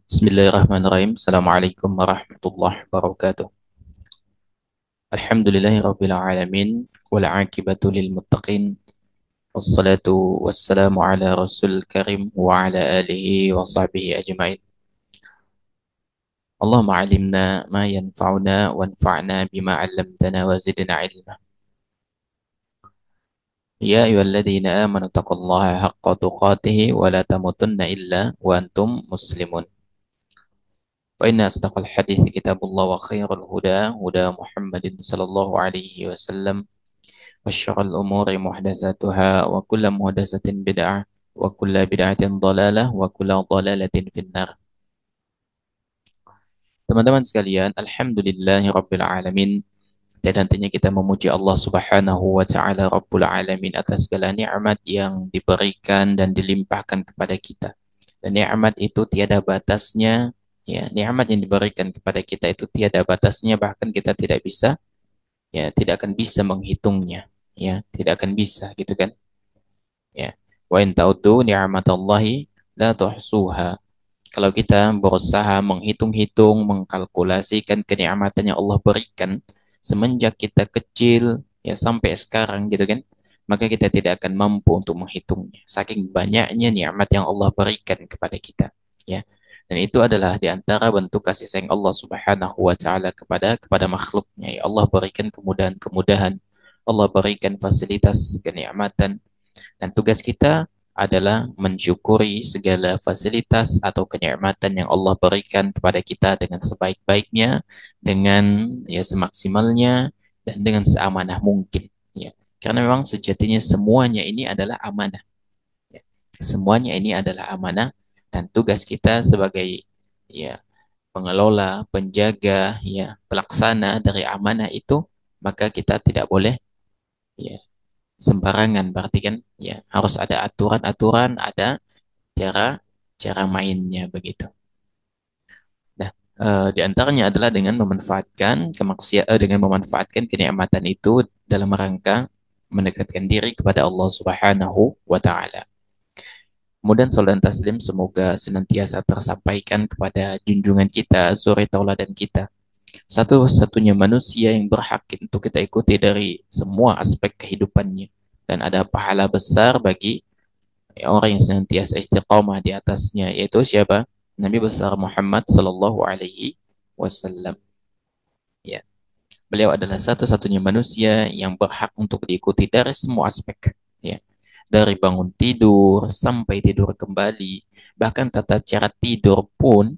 Bismillahirrahmanirrahim. Assalamualaikum warahmatullahi wabarakatuh. Alhamdulillahi rabbil alamin wal aqibatu lil muttaqin wassalatu wassalamu ala rasul karim wa ala alihi wa sahbihi ajmain. Allahumma alimna ma yanfa'una wanfa'na bima 'allamtana wa zidna ilma. Ya ayyuhalladzina amanu taqullaha haqqa tuqatih wa la tamutunna illa wa antum muslimun. فإن أصدق الحديث كتاب الله وخير الهدى هدى محمد صلى الله عليه وسلم وشر الأمور محدثاتها وكل محدثة بدعة وكل بدعة ضلالة وكل ضلالة في النار. Teman-teman sekalian, alhamdulillahi rabbil alamin. Dan nantinya kita memuji Allah Subhanahu wa taala Rabbul alamin atas segala nikmat yang diberikan dan dilimpahkan kepada kita. Dan nikmat itu tiada batasnya, ya, nikmat yang diberikan kepada kita itu tiada batasnya, bahkan kita tidak bisa, ya, tidak akan bisa menghitungnya, ya, tidak akan bisa gitu kan. Ya. Wa in ta'uddu ni'matallahi la tuhsuha. Kalau kita berusaha menghitung-hitung, mengkalkulasikan kenikmatan yang Allah berikan semenjak kita kecil ya sampai sekarang gitu kan, maka kita tidak akan mampu untuk menghitungnya. Saking banyaknya nikmat yang Allah berikan kepada kita, ya. Dan itu adalah di antara bentuk kasih sayang Allah Subhanahu wa taala kepada makhluknya. Ya, Allah berikan kemudahan-kemudahan, Allah berikan fasilitas kenikmatan, dan tugas kita adalah mensyukuri segala fasilitas atau kenikmatan yang Allah berikan kepada kita dengan sebaik-baiknya, dengan ya semaksimalnya, dan dengan seamanah mungkin. Ya. Karena memang sejatinya semuanya ini adalah amanah. Ya. Semuanya ini adalah amanah, dan tugas kita sebagai ya pengelola, penjaga, ya pelaksana dari amanah itu, maka kita tidak boleh ya sembarangan, berarti kan ya harus ada aturan-aturan, ada cara cara mainnya begitu. Nah, di antaranya adalah dengan dengan memanfaatkan kenikmatan itu dalam rangka mendekatkan diri kepada Allah Subhanahu wa taala. Kemudian salat dan taslim semoga senantiasa tersampaikan kepada junjungan kita, suri tauladan kita. Satu-satunya manusia yang berhak untuk kita ikuti dari semua aspek kehidupannya. Dan ada pahala besar bagi orang yang senantiasa istiqamah di atasnya, yaitu siapa? Nabi besar Muhammad sallallahu alaihi wasallam. Ya, beliau adalah satu-satunya manusia yang berhak untuk diikuti dari semua aspek. Ya, dari bangun tidur sampai tidur kembali, bahkan tata cara tidur pun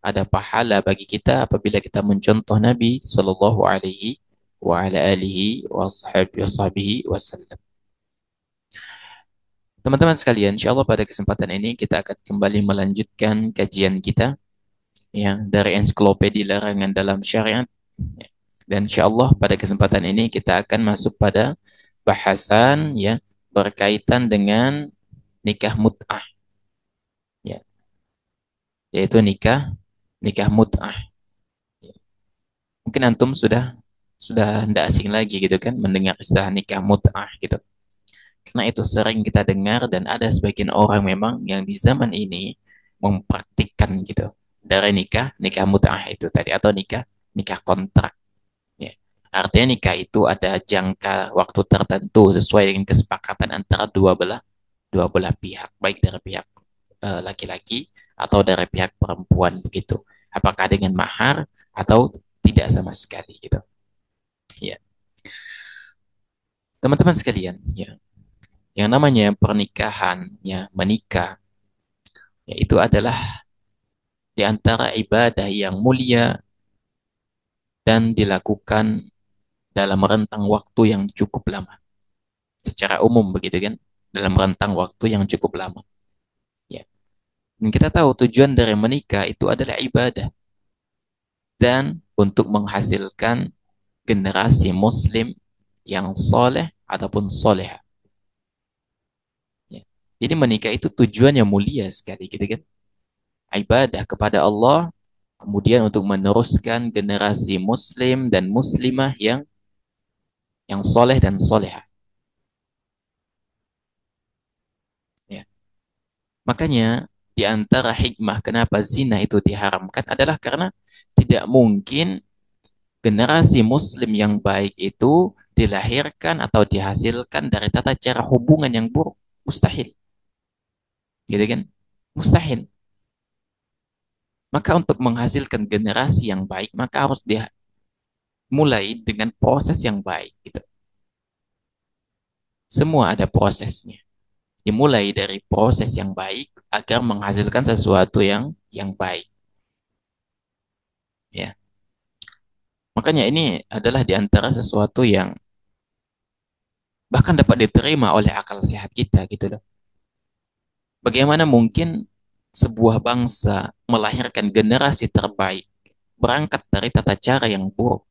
ada pahala bagi kita apabila kita mencontoh Nabi sallallahu alaihi wa ala alihi wa sahbihi wasallam. Teman-teman sekalian, insya Allah pada kesempatan ini kita akan kembali melanjutkan kajian kita ya dari ensiklopedia larangan dalam syariat. Ya. Dan insya Allah pada kesempatan ini kita akan masuk pada bahasan ya berkaitan dengan nikah mut'ah, ya, yaitu nikah nikah mut'ah. Ya. Mungkin antum sudah tidak asing lagi gitu kan mendengar istilah nikah mut'ah gitu. Karena itu sering kita dengar dan ada sebagian orang memang yang di zaman ini mempraktikkan gitu. Dari nikah mut'ah itu tadi atau nikah kontrak. Ya. Artinya nikah itu ada jangka waktu tertentu sesuai dengan kesepakatan antara dua belah pihak, baik dari pihak laki-laki atau dari pihak perempuan begitu. Apakah dengan mahar atau tidak sama sekali gitu. Ya. Teman-teman sekalian, ya. Yang namanya pernikahan, ya, menikah, ya, itu adalah di antara ibadah yang mulia dan dilakukan dalam rentang waktu yang cukup lama. Secara umum begitu kan, dalam rentang waktu yang cukup lama. Ya. Dan kita tahu tujuan dari menikah itu adalah ibadah dan untuk menghasilkan generasi muslim yang soleh ataupun soleha. Ya. Jadi menikah itu tujuannya mulia sekali gitu kan. Ibadah kepada Allah, kemudian untuk meneruskan generasi muslim dan muslimah yang soleh dan soleha. Ya. Makanya Di antara hikmah kenapa zina itu diharamkan adalah karena tidak mungkin generasi muslim yang baik itu dilahirkan atau dihasilkan dari tata cara hubungan yang buruk. Mustahil. Gitu kan? Mustahil. Maka untuk menghasilkan generasi yang baik, maka harus dimulai dengan proses yang baik. Gitu. Semua ada prosesnya. Dimulai dari proses yang baik agar menghasilkan sesuatu yang baik. Ya. Makanya ini adalah di antara sesuatu yang bahkan dapat diterima oleh akal sehat kita gitu loh. Bagaimana mungkin sebuah bangsa melahirkan generasi terbaik berangkat dari tata cara yang buruk,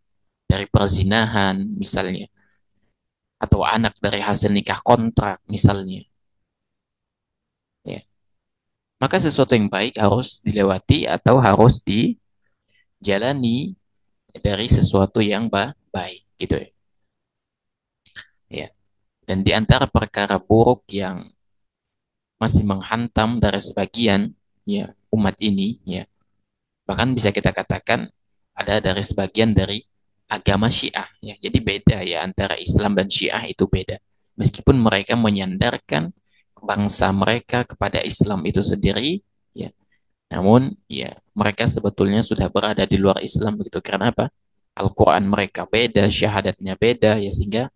dari perzinahan misalnya, atau anak dari hasil nikah kontrak misalnya. Ya. Maka sesuatu yang baik harus dilewati atau harus dijalani dari sesuatu yang baik gitu ya. Ya. Dan di antara perkara buruk yang masih menghantam dari sebagian ya umat ini ya, bahkan bisa kita katakan ada dari sebagian dari agama Syiah ya. Jadi beda ya antara Islam dan Syiah itu beda. Meskipun mereka menyandarkan bangsa mereka kepada Islam itu sendiri ya, namun ya mereka sebetulnya sudah berada di luar Islam begitu. Karena apa? Al-Quran mereka beda, syahadatnya beda ya, sehingga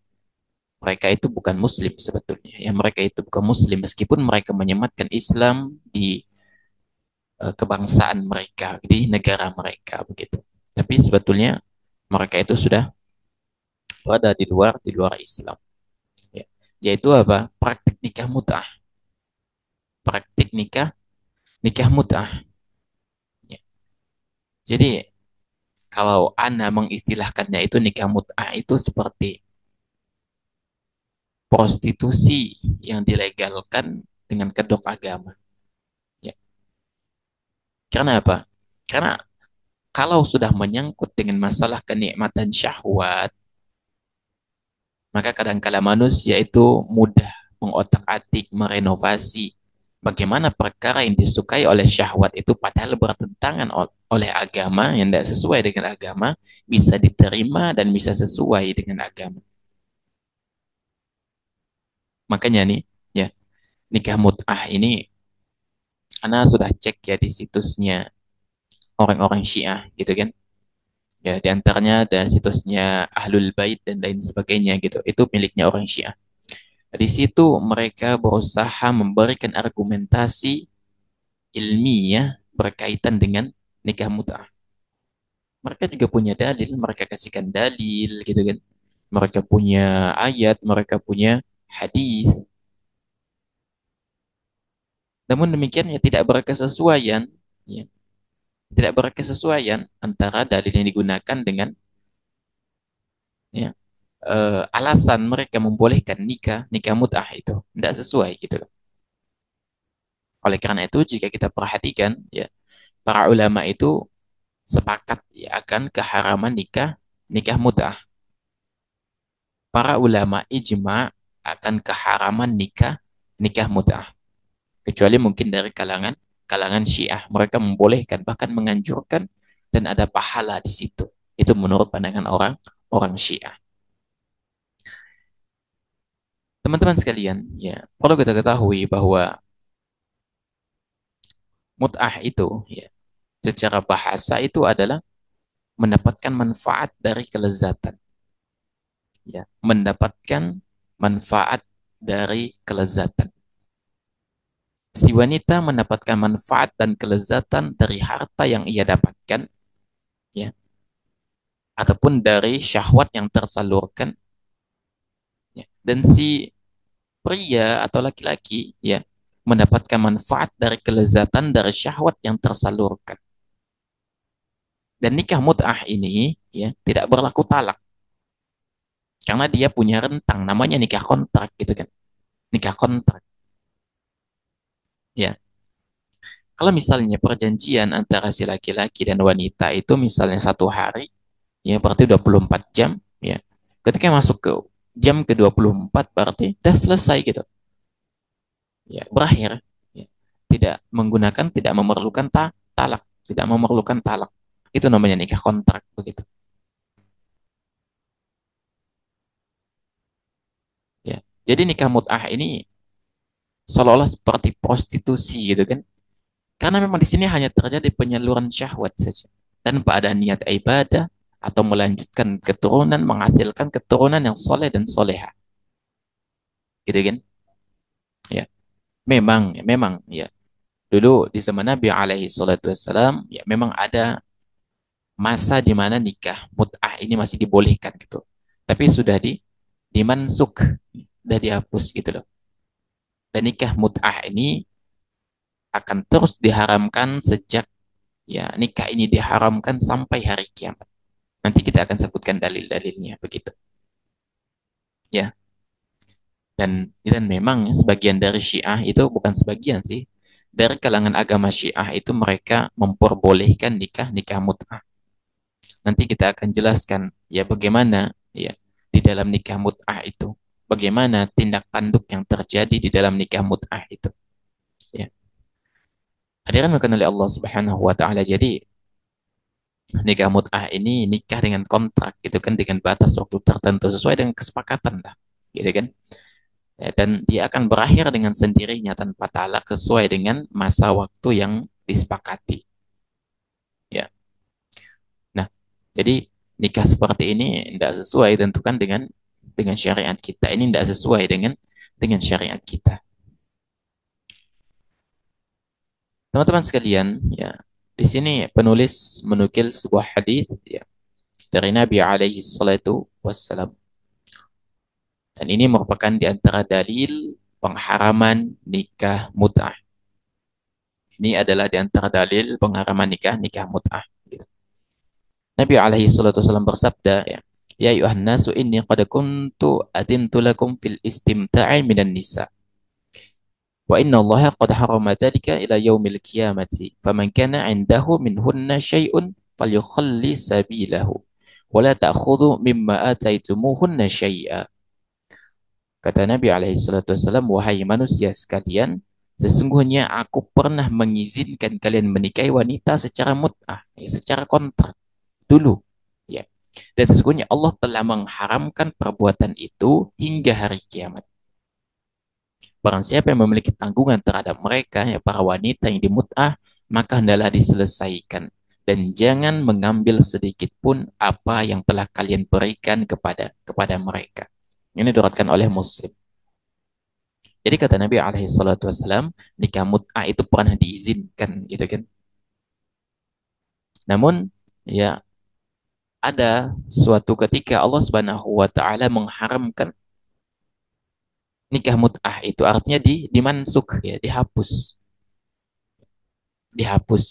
mereka itu bukan muslim sebetulnya. Ya, mereka itu bukan muslim meskipun mereka menyematkan Islam di kebangsaan mereka, di negara mereka begitu. Tapi sebetulnya mereka itu sudah berada di luar Islam. Ya. Yaitu apa? Praktik nikah mut'ah. Praktik nikah mut'ah. Ya. Jadi kalau Ana mengistilahkannya itu nikah mut'ah itu seperti prostitusi yang dilegalkan dengan kedok agama. Ya. Karena apa? Karena kalau sudah menyangkut dengan masalah kenikmatan syahwat, maka kadangkala manusia itu mudah mengotak-atik, merenovasi bagaimana perkara yang disukai oleh syahwat itu padahal bertentangan oleh agama yang tidak sesuai dengan agama, bisa diterima dan bisa sesuai dengan agama. Makanya nih, ya, nikah mut'ah ini Ana sudah cek ya di situsnya orang-orang Syiah gitu kan. Ya, di antaranya ada situsnya Ahlul Bait dan lain sebagainya gitu. Itu miliknya orang Syiah. Di situ mereka berusaha memberikan argumentasi ilmiah berkaitan dengan nikah mut'ah. Mereka juga punya dalil, mereka kasihkan dalil gitu kan. Mereka punya ayat, mereka punya hadis. Namun demikian ya tidak berkesesuaian, ya, tidak berkesesuaian antara dalil yang digunakan dengan ya, alasan mereka membolehkan nikah mut'ah itu tidak sesuai gitu loh. Oleh karena itu jika kita perhatikan ya, para ulama itu sepakat ya, akan keharaman nikah mut'ah. Para ulama ijma akan keharaman nikah mut'ah. Kecuali mungkin dari kalangan kalangan Syiah, mereka membolehkan bahkan menganjurkan dan ada pahala di situ. Itu menurut pandangan orang orang Syiah. Teman-teman sekalian, ya perlu kita ketahui bahwa mut'ah itu ya secara bahasa itu adalah mendapatkan manfaat dari kelezatan, ya mendapatkan manfaat dari kelezatan. Si wanita mendapatkan manfaat dan kelezatan dari harta yang ia dapatkan, ya, ataupun dari syahwat yang tersalurkan, ya. Dan si pria atau laki-laki, ya, mendapatkan manfaat dari kelezatan dari syahwat yang tersalurkan. Dan nikah mut'ah ini, ya, tidak berlaku talak karena dia punya rentang namanya nikah kontrak gitu kan. Nikah kontrak. Ya. Kalau misalnya perjanjian antara si laki-laki dan wanita itu misalnya 1 hari, ya berarti 24 jam, ya. Ketika masuk ke jam ke-24 berarti udah selesai gitu. Ya, berakhir. Ya. tidak memerlukan talak, tidak memerlukan talak. Itu namanya nikah kontrak begitu. Ya. Jadi nikah mut'ah ini seolah-olah seperti prostitusi gitu kan. Karena memang di sini hanya terjadi penyaluran syahwat saja. Tanpa ada niat ibadah atau melanjutkan keturunan, menghasilkan keturunan yang soleh dan soleha. Gitu kan? Ya. Memang ya. Dulu di zaman Nabi alaihi salatu wassalam, ya memang ada masa di mana nikah mut'ah ini masih dibolehkan gitu. Tapi sudah dimansuk, sudah dihapus gitu loh. Dan nikah mut'ah ini akan terus diharamkan sejak ya nikah ini diharamkan sampai hari kiamat. Nanti kita akan sebutkan dalil-dalilnya begitu. Ya. Dan memang sebagian dari Syiah itu bukan sebagian sih. Dari kalangan agama Syiah itu mereka memperbolehkan nikah mut'ah. Nanti kita akan jelaskan ya bagaimana ya di dalam nikah mut'ah itu. Bagaimana tindak tanduk yang terjadi di dalam nikah mut'ah itu. Ya. Hadirin bukan oleh Allah Subhanahu wa taala. Jadi nikah mut'ah ini nikah dengan kontrak gitu kan dengan batas waktu tertentu sesuai dengan kesepakatan lah. Gitu kan? Ya, dan dia akan berakhir dengan sendirinya tanpa talak sesuai dengan masa waktu yang disepakati. Ya. Nah, jadi nikah seperti ini tidak sesuai tentukan dengan syariat kita. Ini tidak sesuai dengan syariat kita. Teman-teman sekalian, ya, di sini penulis menukil sebuah hadis ya, dari Nabi alaihi salatu wassalam. Dan ini merupakan di antara dalil pengharaman nikah mut'ah. Ini adalah di antara dalil pengharaman nikah mut'ah. Nabi alaihi salatu wasallam bersabda, ya, ya ayuhan nasu inni qad kuntu adintu lakum fil istimta'i minan nisa. Wa inna Allah qad harama dhalika ila yaumil qiyamati. Faman kana 'indahu minhunna syai'un falyukhalli sabilahu. Wa la ta'khudhu mimma ataitumuhunna syai'a. Kata Nabi alaihi salatu wasallam, wahai manusia sekalian, sesungguhnya aku pernah mengizinkan kalian menikahi wanita secara mut'ah, secara kontrak dulu. Ya. Dan sesungguhnya Allah telah mengharamkan perbuatan itu hingga hari kiamat. Barang siapa yang memiliki tanggungan terhadap mereka, ya para wanita yang dimut'ah, maka hendaklah diselesaikan. Dan jangan mengambil sedikit pun apa yang telah kalian berikan kepada mereka. Ini diriwayatkan oleh Muslim. Jadi kata Nabi alaihi salatu wasallam, nikah mut'ah itu pernah diizinkan gitu kan. Namun ya ada suatu ketika Allah Subhanahu wa taala mengharamkan nikah mut'ah itu artinya dimansuk ya, dihapus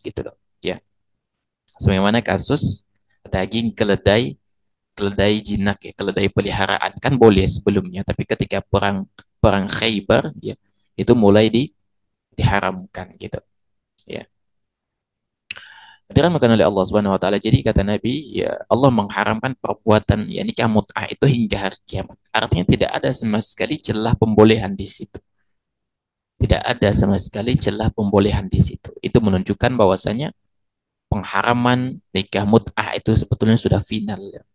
gitu loh. Ya. Sebagaimana kasus daging keledai jinak ya, keledai peliharaan kan boleh sebelumnya, tapi ketika perang perang Khaybar ya, itu mulai diharamkan gitu. Ya. Diharamkan oleh Allah Subhanahu wa taala. Jadi kata Nabi, ya Allah mengharamkan perbuatan ya nikah mut'ah itu hingga hari kiamat. Artinya tidak ada sama sekali celah pembolehan di situ. Tidak ada sama sekali celah pembolehan di situ. Itu menunjukkan bahwasanya pengharaman nikah mut'ah itu sebetulnya sudah final. Ya.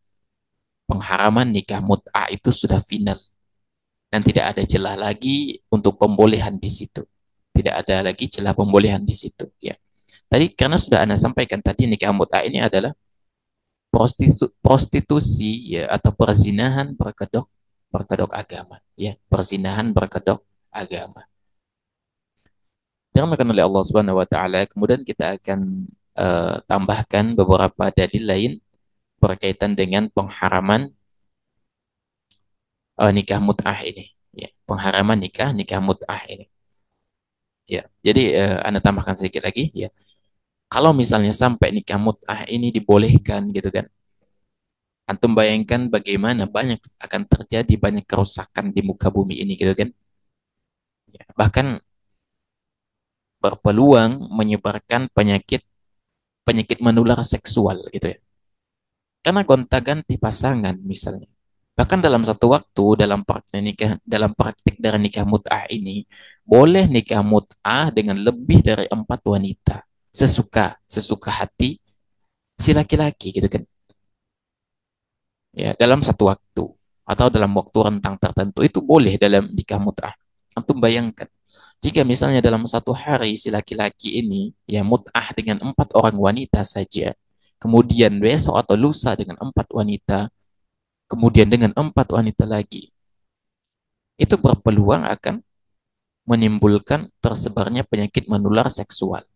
Pengharaman nikah mut'ah itu sudah final. Dan tidak ada celah lagi untuk pembolehan di situ. Tidak ada lagi celah pembolehan di situ. Ya. Tadi karena sudah Anda sampaikan tadi nikah mut'ah ini adalah prostitusi ya atau perzinahan berkedok berkedok agama ya perzinahan berkedok agama dirahmatkan oleh Allah Subhanahu wa taala. Kemudian kita akan tambahkan beberapa dalil lain berkaitan dengan pengharaman nikah mut'ah ini ya pengharaman nikah mut'ah ini ya. Jadi Anda tambahkan sedikit lagi ya, kalau misalnya sampai nikah mut'ah ini dibolehkan gitu kan, antum bayangkan bagaimana banyak akan terjadi banyak kerusakan di muka bumi ini gitu kan. Ya, bahkan berpeluang menyebarkan penyakit penyakit menular seksual gitu ya. Karena gonta-ganti pasangan misalnya. Bahkan dalam satu waktu dalam praktik dari nikah mut'ah ini boleh nikah mut'ah dengan lebih dari 4 wanita, sesuka hati si laki-laki gitu kan, ya, dalam satu waktu atau dalam waktu rentang tertentu itu boleh dalam nikah mut'ah. Antum bayangkan, jika misalnya dalam satu hari si laki-laki ini ya mut'ah dengan 4 orang wanita saja, kemudian besok atau lusa dengan 4 wanita, kemudian dengan 4 wanita lagi, itu berpeluang akan menimbulkan tersebarnya penyakit menular seksual.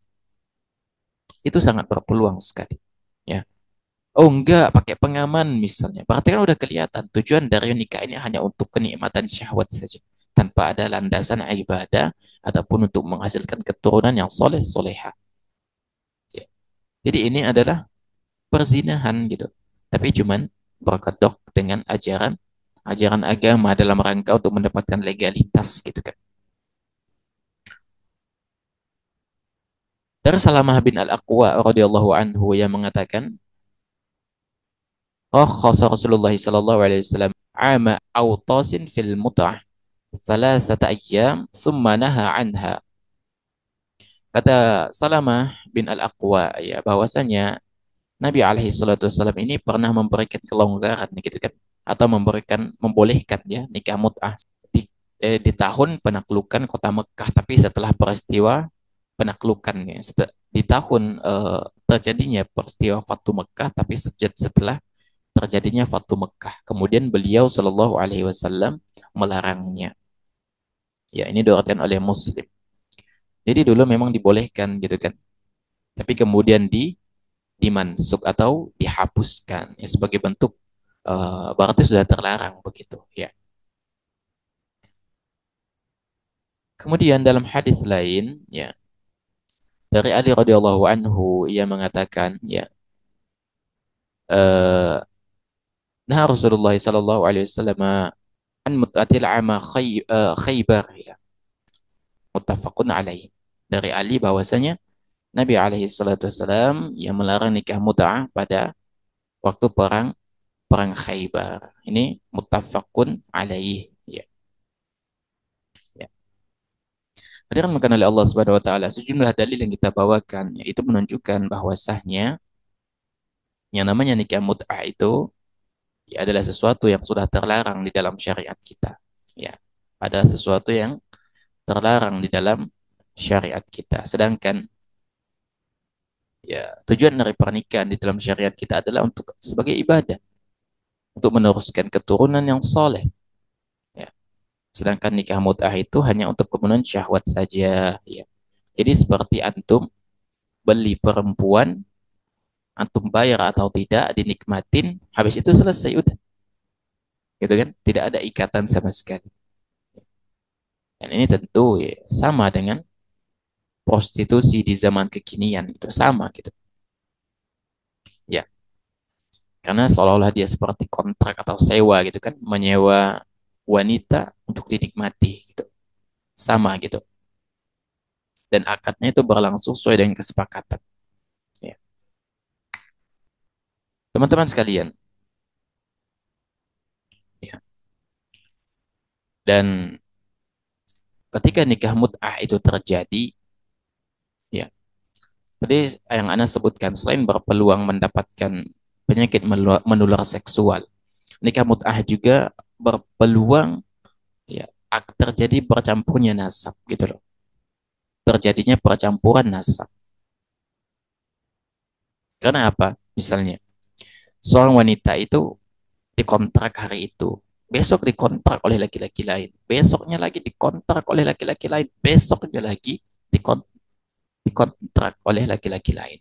Itu sangat berpeluang sekali. Ya. Oh enggak, pakai pengaman misalnya. Berarti kan udah kelihatan tujuan dari nikah ini hanya untuk kenikmatan syahwat saja. Tanpa ada landasan ibadah ataupun untuk menghasilkan keturunan yang soleh soleha. Ya. Jadi ini adalah perzinahan gitu. Tapi cuman berkedok dengan ajaran agama dalam rangka untuk mendapatkan legalitas gitu kan. Dari Salamah bin Al-Aqwa radhiyallahu anhu yang mengatakan, "Oh, khasa Rasulullah sallallahu alaihi wasallam ama autasin fil mut'ah thalathata ayyam thumma naha anha." Kata Salamah bin Al-Aqwa ya bahwasanya Nabi alaihi salatu wasallam ini pernah memberikan kelonggaran gitu kan, atau membolehkan ya nikah mut'ah di, di tahun penaklukan kota Mekah, tapi setelah peristiwa penaklukannya di tahun terjadinya peristiwa Fatu Mekah, tapi setelah terjadinya Fatu Mekah, kemudian beliau Shallallahu Alaihi Wasallam melarangnya. Ya, ini diriwayatkan oleh Muslim. Jadi dulu memang dibolehkan gitu kan, tapi kemudian dimansuk atau dihapuskan ya, sebagai bentuk berarti sudah terlarang begitu ya. Kemudian dalam hadis lain ya dari Ali radhiyallahu anhu ia mengatakan ya, eh, nah Rasulullah sallallahu alaihi wasallam an mut'atil ama Khaybar ya, muttafaqun alaih. Dari Ali bahwasanya Nabi alaihi salatu wasallam yang melarang nikah mut'ah pada waktu perang perang Khaybar. Ini muttafaqun alaih ya. Ya. Hadirkan oleh Allah Subhanahu wa taala sejumlah dalil yang kita bawakan yaitu menunjukkan bahwa sahnya yang namanya nikah mut'ah itu ya adalah sesuatu yang sudah terlarang di dalam syariat kita. Ya, ada sesuatu yang terlarang di dalam syariat kita. Sedangkan ya tujuan dari pernikahan di dalam syariat kita adalah untuk sebagai ibadah, untuk meneruskan keturunan yang soleh. Ya. Sedangkan nikah mut'ah itu hanya untuk pemenuhan syahwat saja. Ya. Jadi seperti antum beli perempuan, antum bayar atau tidak, dinikmatin, habis itu selesai udah. Gitu kan? Tidak ada ikatan sama sekali. Dan ini tentu ya, sama dengan prostitusi di zaman kekinian itu sama gitu. Ya, karena seolah-olah dia seperti kontrak atau sewa gitu kan, menyewa wanita untuk dinikmati gitu. Sama gitu. Dan akadnya itu berlangsung sesuai dengan kesepakatan. Ya. Teman-teman sekalian, ya. Dan ketika nikah mut'ah itu terjadi, ya. Tadi yang Anda sebutkan selain berpeluang mendapatkan penyakit menular seksual, nikah mut'ah juga berpeluang ya terjadi bercampurnya nasab gitu loh. Terjadinya percampuran nasab. Karena apa? Misalnya, seorang wanita itu dikontrak hari itu, besok dikontrak oleh laki-laki lain, besoknya lagi dikontrak oleh laki-laki lain, besoknya lagi dikontrak oleh laki-laki lain.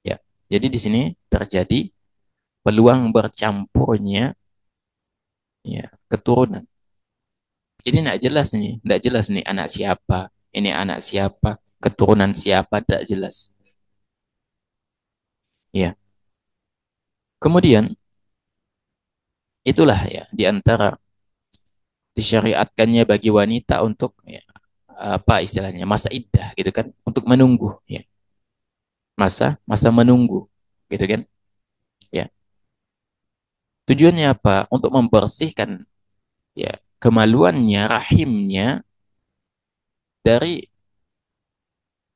Ya, jadi di sini terjadi peluang bercampurnya ya keturunan. Jadi tidak jelas nih anak siapa, ini anak siapa, keturunan siapa, tidak jelas. Ya, kemudian itulah ya di antara disyariatkannya bagi wanita untuk ya, apa istilahnya masa iddah gitu kan, untuk menunggu ya, masa masa menunggu gitu kan ya, tujuannya apa, untuk membersihkan ya kemaluannya, rahimnya dari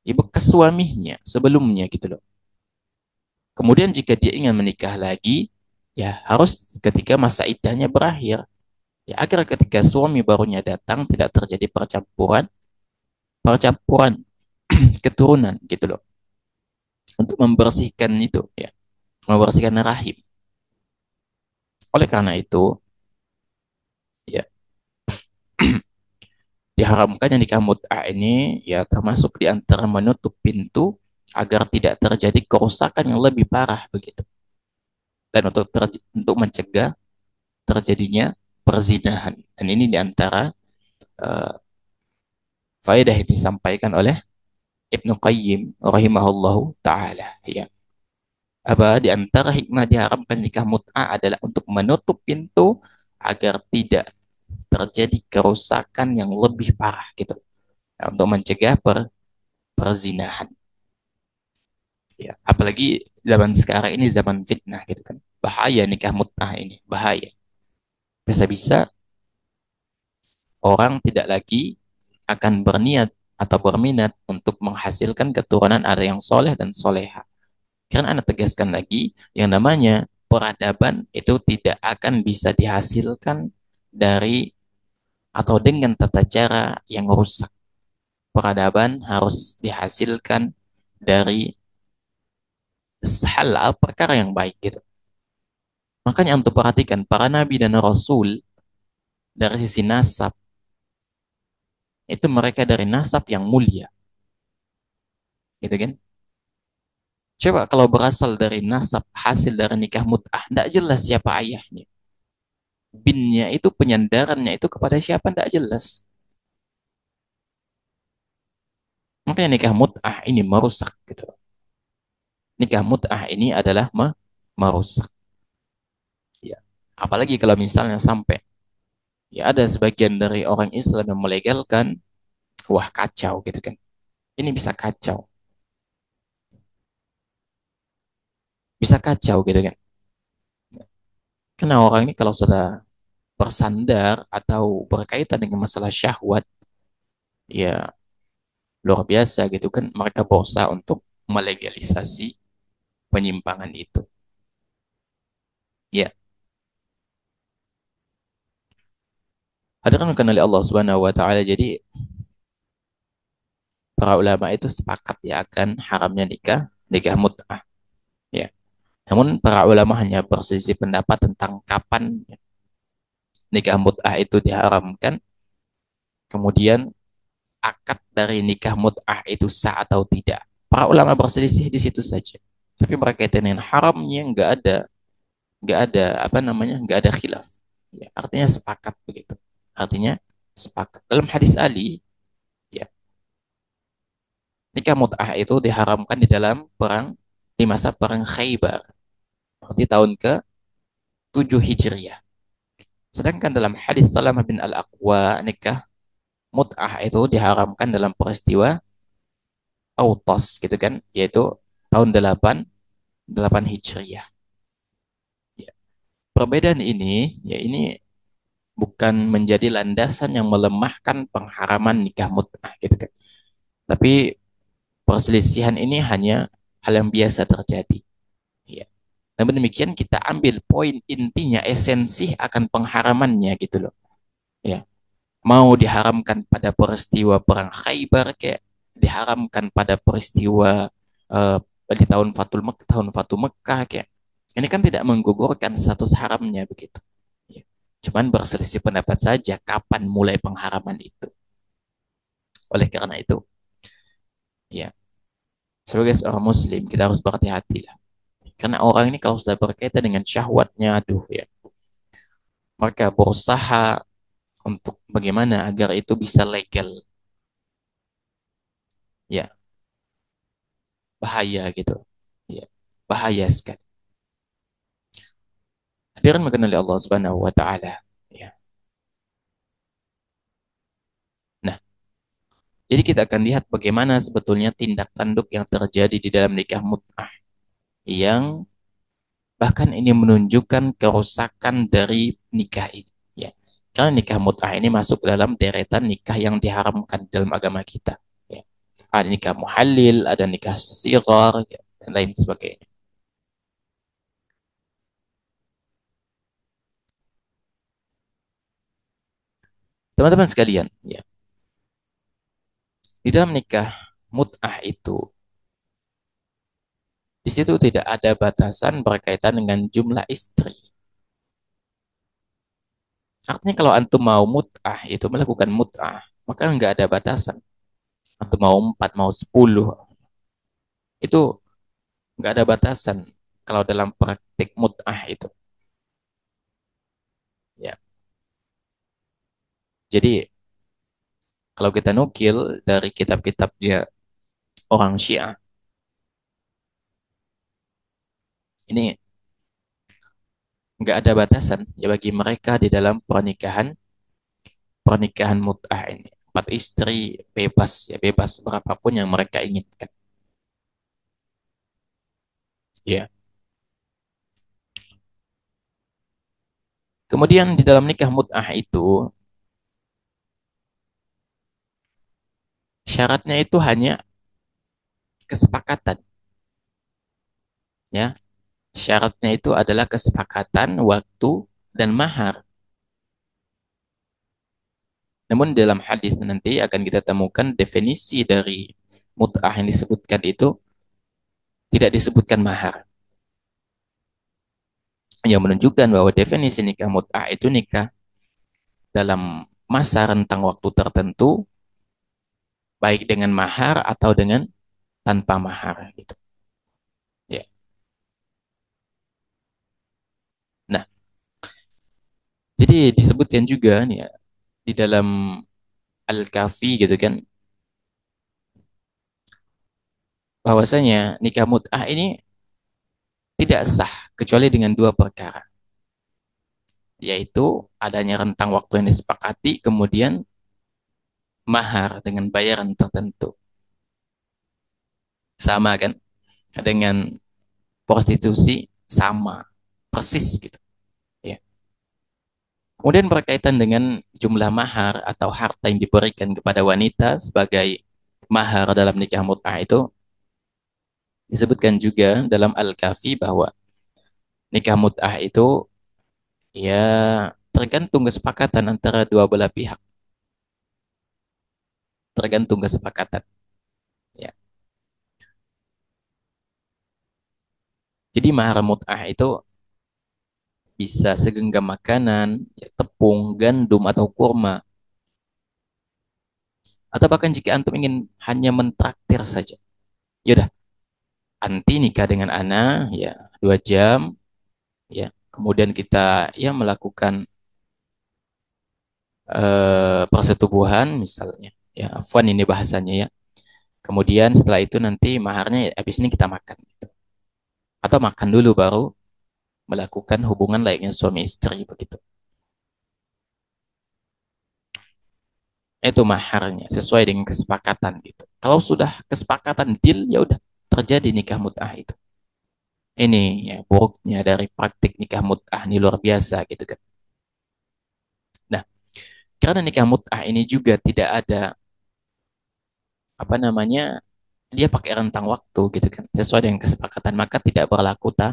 bekas suaminya sebelumnya gitu loh. Kemudian jika dia ingin menikah lagi, ya harus ketika masa iddahnya berakhir. Ya, agar ketika suami barunya datang tidak terjadi percampuran percampuran keturunan gitu loh. Untuk membersihkan itu ya, membersihkan rahim. Oleh karena itu, ya diharamkannya nikah mut'ah ini ya termasuk di antara menutup pintu agar tidak terjadi kerusakan yang lebih parah begitu. Dan untuk mencegah terjadinya perzinahan. Dan ini di antara uh, faedah yang disampaikan oleh Ibnu Qayyim rahimahullahu taala ya. Apa di antara hikmah diharamkan nikah mut'ah adalah untuk menutup pintu agar tidak terjadi kerusakan yang lebih parah gitu. Nah, untuk mencegah perzinahan. Ya, apalagi zaman sekarang ini zaman fitnah gitu kan. Bahaya nikah mut'ah ini, bahaya. Bisa-bisa orang tidak lagi akan berniat atau berminat untuk menghasilkan keturunan ada yang soleh dan soleha. Karena Anda tegaskan lagi, yang namanya peradaban itu tidak akan bisa dihasilkan dari atau dengan tata cara yang rusak. Peradaban harus dihasilkan dari halal perkara yang baik gitu. Makanya untuk perhatikan para nabi dan rasul dari sisi nasab itu mereka dari nasab yang mulia, gitu kan? Coba kalau berasal dari nasab hasil dari nikah mut'ah, tidak jelas siapa ayahnya. Binnya itu penyandarannya itu kepada siapa tidak jelas. Makanya nikah mut'ah ini merusak gitu. Nikah mut'ah ini adalah merusak. Ya. Apalagi kalau misalnya sampai ya ada sebagian dari orang Islam yang melegalkan, wah kacau gitu kan. Ini bisa kacau, bisa kacau gitu kan. Karena orang ini kalau sudah bersandar atau berkaitan dengan masalah syahwat, ya luar biasa gitu kan. Mereka berusaha untuk melegalisasi penyimpangan itu. Ya, hadirin oleh Allah Subhanahu wa taala. Jadi para ulama itu sepakat ya akan haramnya nikah mut'ah. Ya. Namun para ulama hanya berselisih pendapat tentang kapan nikah mut'ah itu diharamkan. Kemudian akad dari nikah mut'ah itu sah atau tidak. Para ulama berselisih di situ saja. Tapi berkaitan dengan haramnya nggak ada apa namanya, nggak ada khilaf. Ya, artinya sepakat begitu. Artinya sepakat. Dalam hadis Ali, ya, nikah mut'ah itu diharamkan di dalam perang di masa perang Khaybar di tahun ke-7 Hijriah. Sedangkan dalam hadis Salamah bin Al-Aqwa nikah mut'ah itu diharamkan dalam peristiwa Autos gitu kan, yaitu tahun 8 Hijriah. Ya. Perbedaan ini ya ini bukan menjadi landasan yang melemahkan pengharaman nikah mut'ah gitu kan. Tapi perselisihan ini hanya hal yang biasa terjadi. Ya. Namun demikian kita ambil poin intinya, esensi akan pengharamannya gitu loh. Ya. Mau diharamkan pada peristiwa perang Khaybar kayak diharamkan pada peristiwa uh, di tahun Fatu Mekah kayak ini kan tidak menggugurkan status haramnya begitu. Ya. Cuman berselisih pendapat saja kapan mulai pengharaman itu. Oleh karena itu, ya sebagai seorang Muslim kita harus berhati-hati lah. Karena orang ini kalau sudah berkaitan dengan syahwatnya, aduh ya, mereka berusaha untuk bagaimana agar itu bisa legal. Ya, bahaya gitu. Ya, bahaya sekali. Hadirin mengenali Allah Subhanahu wa taala. Ya. Nah, jadi kita akan lihat bagaimana sebetulnya tindak tanduk yang terjadi di dalam nikah mut'ah yang bahkan ini menunjukkan kerusakan dari nikah ini. Ya. Karena nikah mut'ah ini masuk dalam deretan nikah yang diharamkan dalam agama kita. Ya. Ada nikah muhalil, ada nikah sigar, ya, dan lain sebagainya. Teman-teman sekalian, ya, di dalam nikah mut'ah itu, di situ tidak ada batasan berkaitan dengan jumlah istri. Artinya kalau antum mau mut'ah itu melakukan mut'ah, maka nggak ada batasan. Antum mau 4, mau 10, itu nggak ada batasan kalau dalam praktik mut'ah itu. Ya, jadi kalau kita nukil dari kitab-kitab dia orang Syiah, ini nggak ada batasan ya bagi mereka di dalam pernikahan pernikahan mut'ah ini. Empat istri bebas ya bebas berapapun yang mereka inginkan. Ya. Kemudian di dalam nikah mut'ah itu syaratnya itu hanya kesepakatan ya. Syaratnya itu adalah kesepakatan waktu dan mahar. Namun dalam hadis nanti akan kita temukan definisi dari mut'ah yang disebutkan itu tidak disebutkan mahar. Yang menunjukkan bahwa definisi nikah mut'ah itu nikah dalam masa rentang waktu tertentu, baik dengan mahar atau dengan tanpa mahar. Gitu. Ya. Nah, jadi disebutkan juga nih ya, di dalam Al-Kafi gitu kan, bahwasanya nikah mut'ah ini tidak sah kecuali dengan dua perkara, yaitu adanya rentang waktu yang disepakati, kemudian mahar dengan bayaran tertentu. Sama kan dengan prostitusi, sama persis gitu. Ya. Kemudian berkaitan dengan jumlah mahar atau harta yang diberikan kepada wanita sebagai mahar dalam nikah mut'ah itu disebutkan juga dalam Al-Kafi bahwa nikah mut'ah itu ya tergantung kesepakatan antara dua belah pihak, tergantung kesepakatan. Ya. Jadi mahar mut'ah itu bisa segenggam makanan, ya, tepung, gandum atau kurma, atau bahkan jika antum ingin hanya mentraktir saja, ya udah, anti nikah dengan ana, ya 2 jam, ya kemudian kita ya melakukan persetubuhan misalnya, ya afwan ini bahasanya ya. Kemudian setelah itu nanti maharnya ya, habis ini kita makan, gitu. Atau makan dulu baru melakukan hubungan layaknya suami istri begitu. Itu maharnya sesuai dengan kesepakatan gitu. Kalau sudah kesepakatan deal ya udah terjadi nikah mut'ah itu. Ini ya buruknya dari praktik nikah mut'ah ini luar biasa gitu kan. Nah, karena nikah mut'ah ini juga tidak ada apa namanya dia pakai rentang waktu gitu kan sesuai dengan kesepakatan maka tidak berlaku talak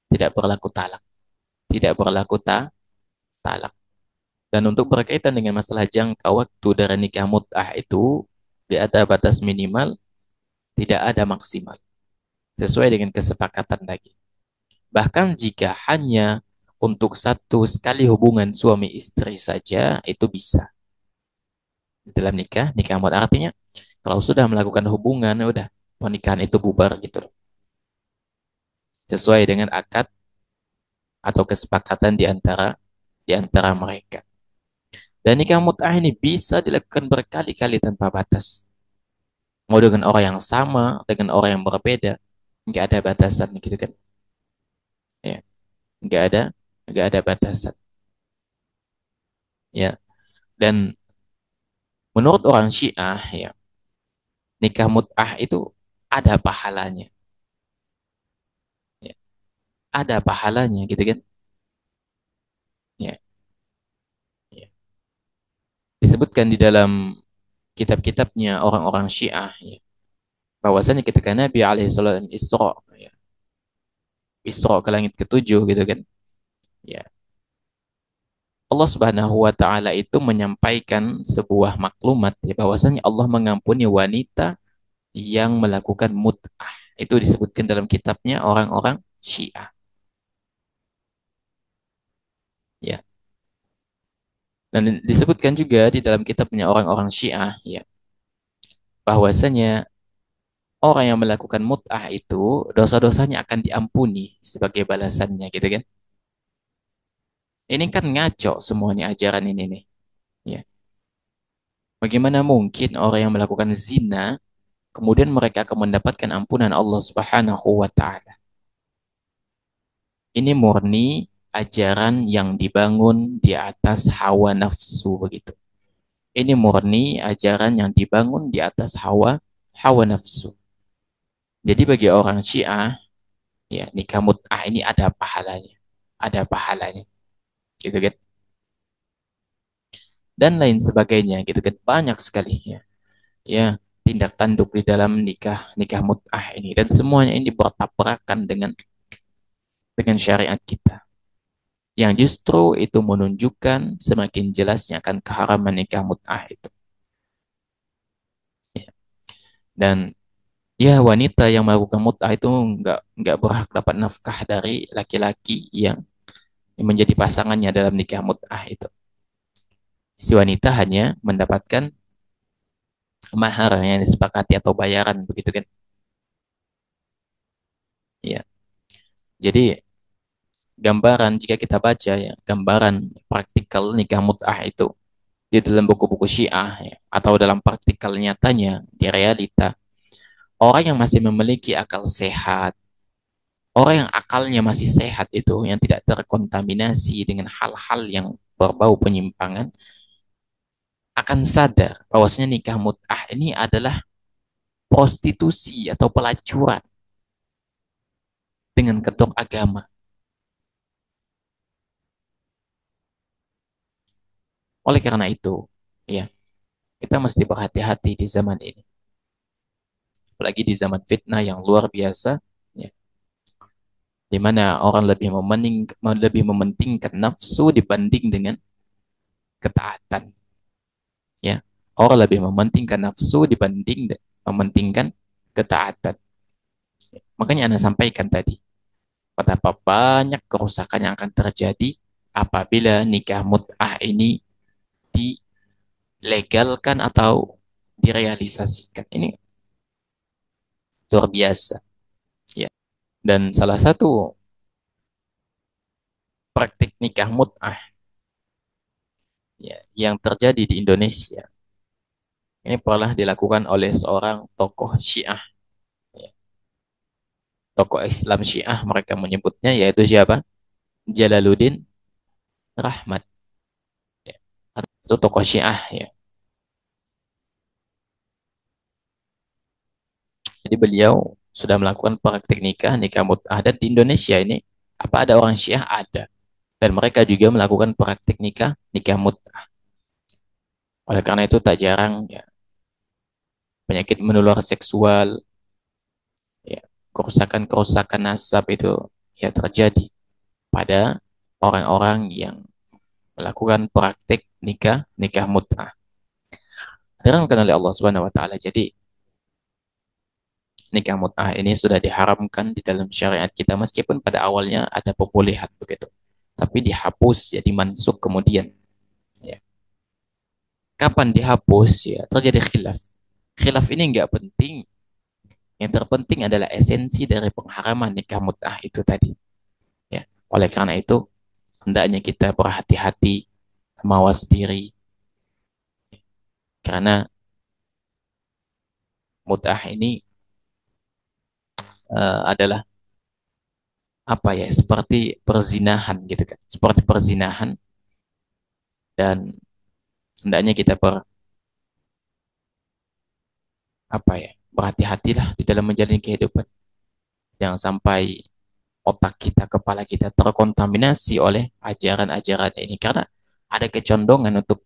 tidak berlaku talak. Dan untuk berkaitan dengan masalah jangka waktu dari nikah mut'ah itu tidak ada batas minimal, tidak ada maksimal sesuai dengan kesepakatan lagi. Bahkan jika hanya untuk satu sekali hubungan suami istri saja itu bisa dalam nikah mut'ah artinya kalau sudah melakukan hubungan ya udah pernikahan itu bubar gitu loh. Sesuai dengan akad atau kesepakatan di antara mereka. Dan nikah mut'ah ini bisa dilakukan berkali-kali tanpa batas. Mau dengan orang yang sama, dengan orang yang berbeda, nggak ada batasan gitu kan? Ya, nggak ada, nggak ada batasan. Ya, dan menurut orang Syiah, ya, nikah mut'ah itu ada pahalanya. Ya, ada pahalanya gitu kan? Ya, ya. Disebutkan di dalam kitab-kitabnya orang-orang Syiah, ya, bahwasanya ketika Nabi alaihissalam Isra, ya, Isra ke langit ketujuh gitu kan, ya, Allah Subhanahu wa taala itu menyampaikan sebuah maklumat, ya, bahwasanya Allah mengampuni wanita yang melakukan mut'ah. Itu disebutkan dalam kitabnya orang-orang Syiah, ya. Dan disebutkan juga di dalam kitabnya orang-orang Syiah, ya, bahwasanya orang yang melakukan mut'ah itu dosa-dosanya akan diampuni sebagai balasannya gitu kan. Ini kan ngaco semuanya ajaran ini nih. Ya. Bagaimana mungkin orang yang melakukan zina kemudian mereka akan mendapatkan ampunan Allah Subhanahu wa taala. Ini murni ajaran yang dibangun di atas hawa nafsu begitu. Ini murni ajaran yang dibangun di atas hawa nafsu. Jadi bagi orang Syiah, ya, nikah mut'ah ini ada pahalanya. Ada pahalanya. Gitu kan. Dan lain sebagainya gitu kan. Banyak sekali ya. Ya, tindak tanduk di dalam nikah mut'ah ini dan semuanya ini bertabrakan dengan syariat kita. Yang justru itu menunjukkan semakin jelasnya akan keharaman nikah mut'ah itu. Ya. Dan ya wanita yang melakukan mut'ah itu nggak berhak dapat nafkah dari laki-laki yang menjadi pasangannya dalam nikah mut'ah itu. Si wanita hanya mendapatkan mahar yang disepakati atau bayaran begitu kan. Ya. Jadi gambaran jika kita baca ya, gambaran praktikal nikah mut'ah itu di dalam buku-buku Syiah ya, atau dalam praktikal nyatanya di realita, orang yang masih memiliki akal sehat, orang yang akalnya masih sehat itu yang tidak terkontaminasi dengan hal-hal yang berbau penyimpangan akan sadar bahwasanya nikah mut'ah ini adalah prostitusi atau pelacuran dengan kedok agama. Oleh karena itu, ya, kita mesti berhati-hati di zaman ini. Apalagi di zaman fitnah yang luar biasa, ya, di mana orang lebih mementingkan nafsu dibanding dengan ketaatan. Ya, orang lebih mementingkan nafsu dibanding mementingkan ketaatan. Makanya Anda sampaikan tadi, betapa banyak kerusakan yang akan terjadi apabila nikah mut'ah ini dilegalkan atau direalisasikan. Ini luar biasa. Ya. Dan salah satu praktik nikah mut'ah, ya, yang terjadi di Indonesia ini pernah dilakukan oleh seorang tokoh Syiah, ya, tokoh Islam Syiah mereka menyebutnya, yaitu siapa? Jalaluddin Rahmat, ya. Itu tokoh Syiah ya. Jadi beliau sudah melakukan praktik nikah mut'ah, dan di Indonesia ini apa ada orang Syiah? Ada. Dan mereka juga melakukan praktik nikah mut'ah. Oleh karena itu tak jarang ya, penyakit menular seksual, ya, kerusakan-kerusakan nasab itu ya terjadi pada orang-orang yang melakukan praktik nikah mut'ah. Diharamkan oleh Allah Subhanahu wa taala. Jadi nikah mut'ah ini sudah diharamkan di dalam syariat kita meskipun pada awalnya ada pembolehan begitu. Tapi dihapus ya, dimansuk kemudian. Ya. Kapan dihapus ya? Terjadi khilaf. Khilaf ini nggak penting. Yang terpenting adalah esensi dari pengharaman nikah mut'ah itu tadi. Ya. Oleh karena itu, hendaknya kita berhati-hati, mawas diri, karena mut'ah ini adalah apa ya, seperti perzinahan gitu kan, seperti perzinahan, dan hendaknya kita apa ya, berhati-hatilah di dalam menjalani kehidupan, jangan sampai otak kita, kepala kita terkontaminasi oleh ajaran-ajaran ini, karena ada kecondongan untuk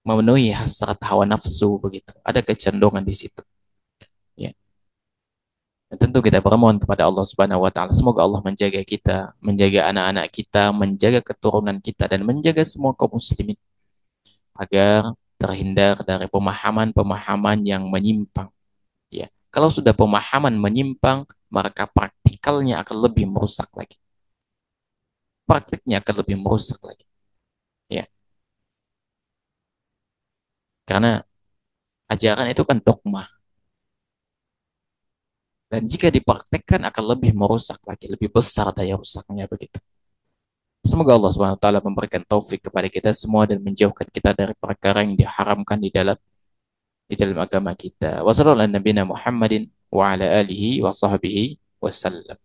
memenuhi hasrat hawa nafsu begitu. Ada kecenderungan di situ. Ya. Dan tentu kita bermohon kepada Allah Subhanahu wa taala semoga Allah menjaga kita, menjaga anak-anak kita, menjaga keturunan kita dan menjaga semua kaum muslimin agar terhindar dari pemahaman-pemahaman yang menyimpang. Ya. Kalau sudah pemahaman menyimpang, maka praktikalnya akan lebih merusak lagi. Praktiknya akan lebih merusak lagi. Ya. Karena ajaran itu kan dogma. Dan jika dipraktekkan akan lebih merusak lagi, lebih besar daya rusaknya begitu. Semoga Allah Subhanahu wa taala memberikan taufik kepada kita semua dan menjauhkan kita dari perkara yang diharamkan di dalam agama kita. Wassallallahu ala nabiyina Muhammadin wa ala alihi wa sahbihi wasallam.